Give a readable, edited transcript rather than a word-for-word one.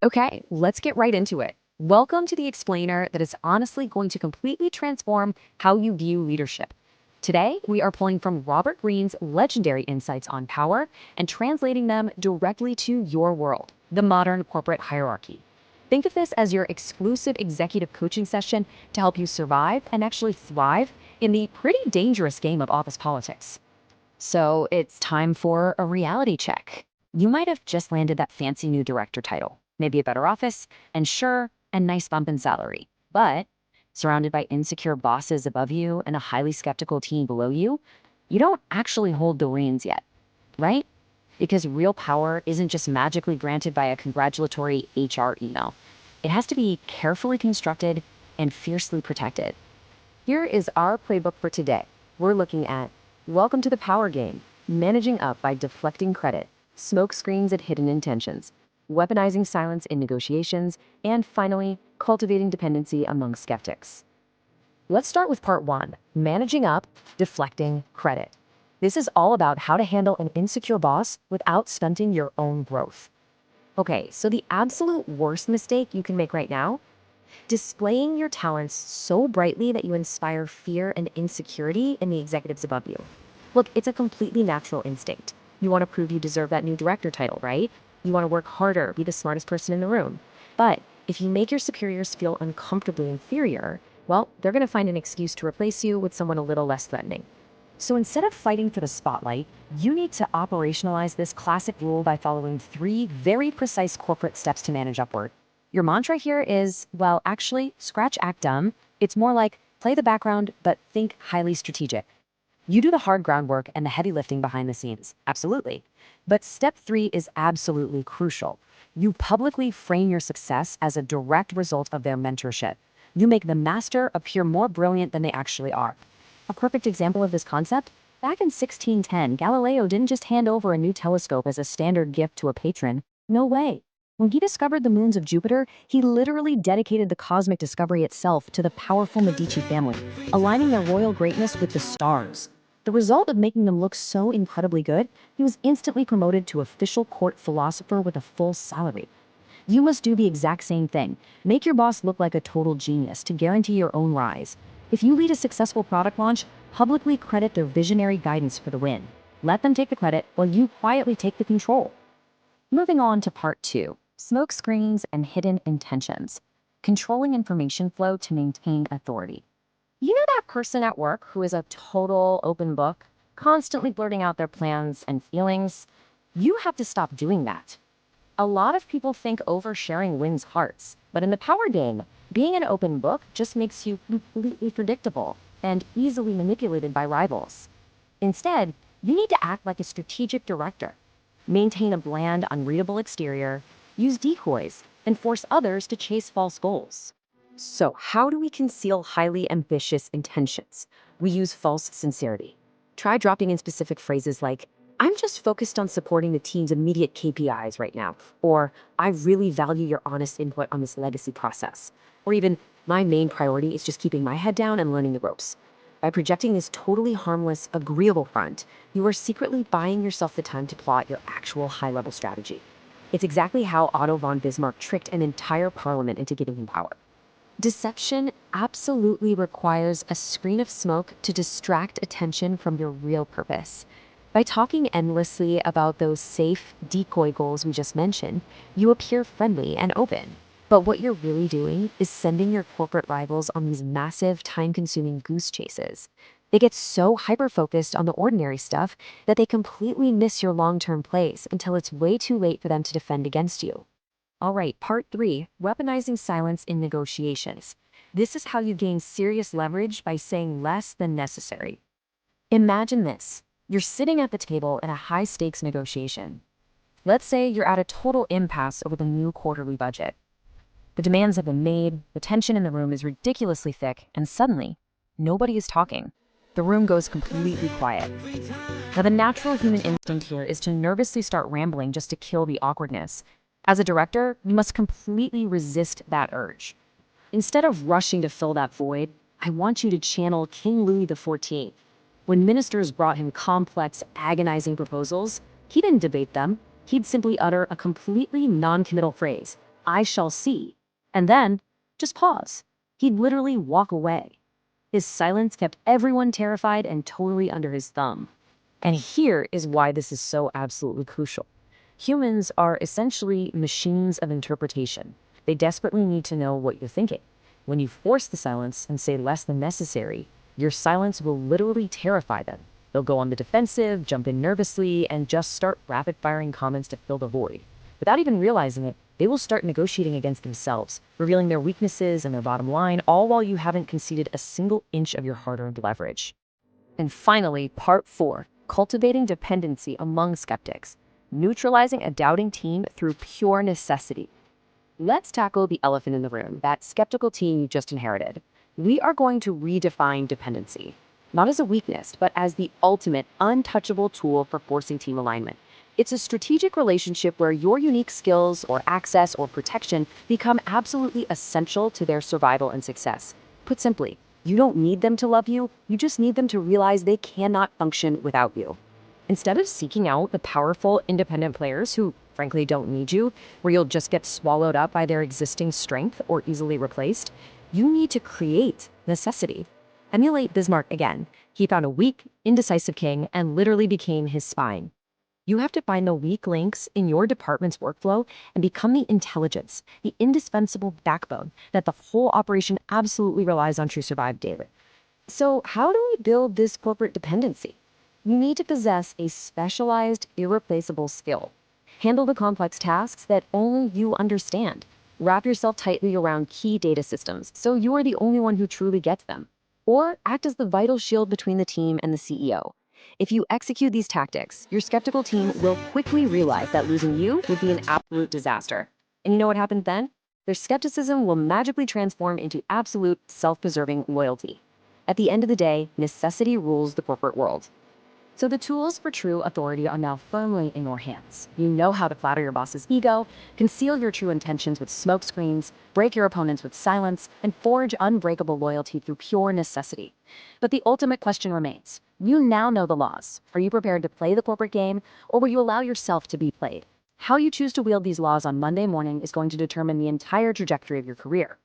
Okay, let's get right into it. Welcome to the explainer that is honestly going to completely transform how you view leadership. Today, we are pulling from Robert Greene's legendary insights on power and translating them directly to your world, the modern corporate hierarchy. Think of this as your exclusive executive coaching session to help you survive and actually thrive in the pretty dangerous game of office politics. So it's time for a reality check. You might have just landed that fancy new director title, maybe a better office, and sure, a nice bump in salary. But surrounded by insecure bosses above you and a highly skeptical team below you, you don't actually hold the reins yet, right? Because real power isn't just magically granted by a congratulatory HR email. It has to be carefully constructed and fiercely protected. Here is our playbook for today. We're looking at Welcome to the Power Game, managing up by deflecting credit, smoke screens and hidden intentions, weaponizing silence in negotiations, and finally, cultivating dependency among skeptics. Let's start with part one, managing up, deflecting credit. This is all about how to handle an insecure boss without stunting your own growth. Okay, so the absolute worst mistake you can make right now, displaying your talents so brightly that you inspire fear and insecurity in the executives above you. Look, it's a completely natural instinct. You want to prove you deserve that new director title, right? You want to work harder, be the smartest person in the room. But if you make your superiors feel uncomfortably inferior, well, they're going to find an excuse to replace you with someone a little less threatening. So instead of fighting for the spotlight, you need to operationalize this classic rule by following three very precise corporate steps to manage upward. Your mantra here is, well, actually, scratch act dumb. It's more like play the background, but think highly strategic. You do the hard groundwork and the heavy lifting behind the scenes. Absolutely. But step three is absolutely crucial. You publicly frame your success as a direct result of their mentorship. You make the master appear more brilliant than they actually are. A perfect example of this concept? Back in 1610, Galileo didn't just hand over a new telescope as a standard gift to a patron. No way. When he discovered the moons of Jupiter, he literally dedicated the cosmic discovery itself to the powerful Medici family, aligning their royal greatness with the stars. The result of making them look so incredibly good, he was instantly promoted to official court philosopher with a full salary. You must do the exact same thing. Make your boss look like a total genius to guarantee your own rise. If you lead a successful product launch, publicly credit their visionary guidance for the win. Let them take the credit while you quietly take the control. Moving on to part two, smoke screens and hidden intentions. Controlling information flow to maintain authority. You know that person at work who is a total open book, constantly blurting out their plans and feelings? You have to stop doing that. A lot of people think oversharing wins hearts, but in the power game, being an open book just makes you completely predictable and easily manipulated by rivals. Instead, you need to act like a strategic director. Maintain a bland, unreadable exterior, use decoys, and force others to chase false goals. So, how do we conceal highly ambitious intentions? We use false sincerity. Try dropping in specific phrases like, I'm just focused on supporting the team's immediate KPIs right now, or I really value your honest input on this legacy process, or even, my main priority is just keeping my head down and learning the ropes. By projecting this totally harmless, agreeable front, you are secretly buying yourself the time to plot your actual high-level strategy. It's exactly how Otto von Bismarck tricked an entire parliament into giving him power. Deception absolutely requires a screen of smoke to distract attention from your real purpose. By talking endlessly about those safe decoy goals we just mentioned, you appear friendly and open. But what you're really doing is sending your corporate rivals on these massive, time-consuming goose chases. They get so hyper-focused on the ordinary stuff that they completely miss your long-term plays until it's way too late for them to defend against you. All right, part three, weaponizing silence in negotiations. This is how you gain serious leverage by saying less than necessary. Imagine this. You're sitting at the table in a high-stakes negotiation. Let's say you're at a total impasse over the new quarterly budget. The demands have been made, the tension in the room is ridiculously thick, and suddenly, nobody is talking. The room goes completely quiet. Now, the natural human instinct here is to nervously start rambling just to kill the awkwardness. As a director, you must completely resist that urge. Instead of rushing to fill that void, I want you to channel King Louis XIV. When ministers brought him complex, agonizing proposals, he didn't debate them. He'd simply utter a completely non-committal phrase. I shall see. And then, just pause. He'd literally walk away. His silence kept everyone terrified and totally under his thumb. And here is why this is so absolutely crucial. Humans are essentially machines of interpretation. They desperately need to know what you're thinking. When you force the silence and say less than necessary, your silence will literally terrify them. They'll go on the defensive, jump in nervously, and just start rapid-firing comments to fill the void. Without even realizing it, they will start negotiating against themselves, revealing their weaknesses and their bottom line, all while you haven't conceded a single inch of your hard-earned leverage. And finally, part 4, cultivating dependency among skeptics, neutralizing a doubting team through pure necessity. Let's tackle the elephant in the room, that skeptical team you just inherited. We are going to redefine dependency, not as a weakness, but as the ultimate untouchable tool for forcing team alignment. It's a strategic relationship where your unique skills or access or protection become absolutely essential to their survival and success. Put simply, you don't need them to love you, you just need them to realize they cannot function without you. Instead of seeking out the powerful, independent players who, frankly, don't need you, where you'll just get swallowed up by their existing strength or easily replaced, you need to create necessity. Emulate Bismarck again. He found a weak, indecisive king and literally became his spine. You have to find the weak links in your department's workflow and become the intelligence, the indispensable backbone that the whole operation absolutely relies on to survive daily. So how do we build this corporate dependency? You need to possess a specialized, irreplaceable skill. Handle the complex tasks that only you understand. Wrap yourself tightly around key data systems so you are the only one who truly gets them. Or act as the vital shield between the team and the CEO. If you execute these tactics, your skeptical team will quickly realize that losing you would be an absolute disaster. And you know what happens then? Their skepticism will magically transform into absolute self-preserving loyalty. At the end of the day, necessity rules the corporate world. So the tools for true authority are now firmly in your hands. You know how to flatter your boss's ego, conceal your true intentions with smokescreens, break your opponents with silence, and forge unbreakable loyalty through pure necessity. But the ultimate question remains. You now know the laws. Are you prepared to play the corporate game, or will you allow yourself to be played? How you choose to wield these laws on Monday morning is going to determine the entire trajectory of your career.